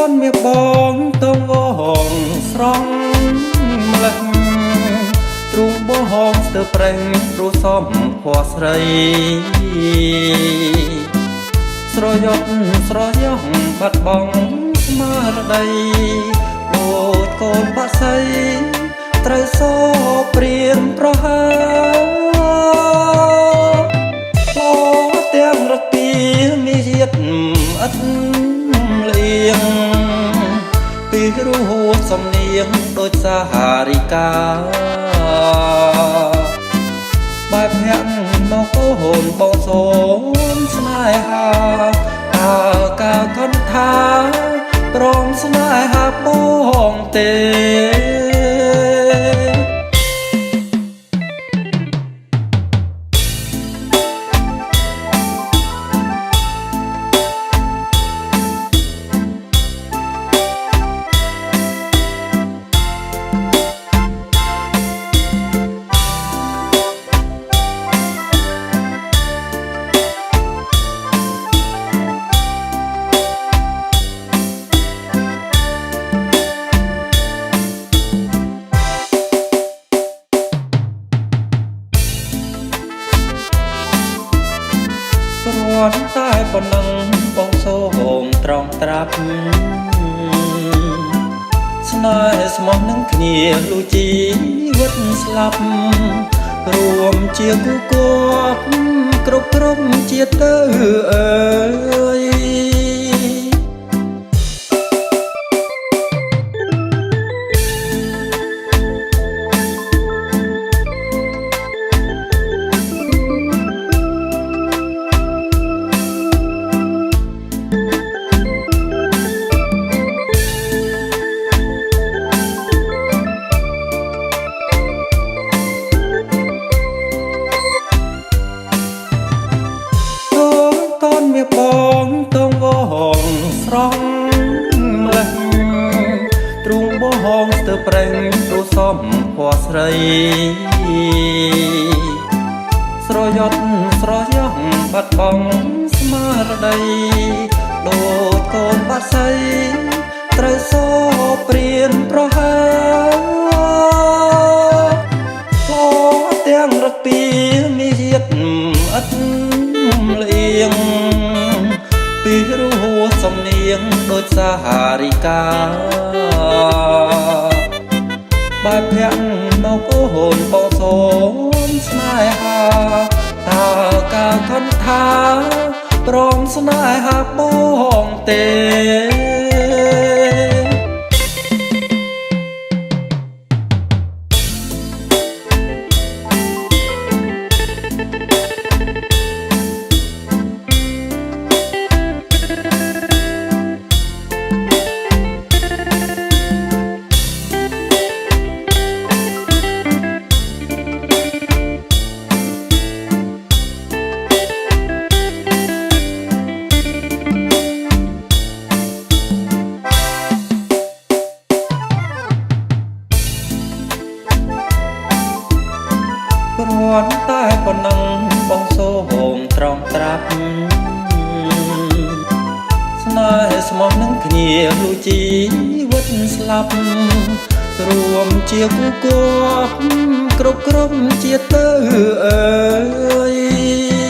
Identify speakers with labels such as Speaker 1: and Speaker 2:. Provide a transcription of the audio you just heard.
Speaker 1: នមានបងតងវងស្រង់ម្លេះទ្រូងបងស្ទើប្រេងព្រោះសំភ័ស្រីស្រយត់ស្រយោងបាត់បង់ស្មារតីដូចកូនបក្សីត្រូវសោព្រៀនប្រហើពោទាំងរពីមានជាតិអត់លៀងពីរោះសំនៀងដូចសាហារិកាបែបញាក់មកអូនបងសូមស្នេហាតើកាលខន្ថាព្រមស្នេហាបងទេគ្រាន់តែប៉ុណ្ណឹងបងសូមត្រង់ត្រាប់ស្នេហ៍ស្មោះនឹងគ្នាលូជីវិតស្លាប់រួមជាគូគប់គ្រប់ក្រុមជាតិទៅអើយមានបងតងវងស្រង់ម្លេះទ្រូងបងស្ទើប្រេងព្រោះសំភ័ស្រីស្រយត់ស្រយោងបាត់បង់ស្មារតីដូចកូនបក្សីត្រូវសោព្រៀនប្រហើពោទាំងរពីមានជាតិអត់លៀងពីរោះសំនៀងដូចសាហារិកាបែបញាក់មកអូនបងសូមស្នេហាតើកាលខន្ថាព្រមស្នេហាបងទេគ្រាន់តែប៉ុណ្ណឹងបងសូមត្រង់ត្រាប់ស្នេហ៍ស្មោះនឹងគ្នាលូជីវិតស្លាប់រួមជាគូគប់គ្រប់ក្រុមជាតិទៅអើយ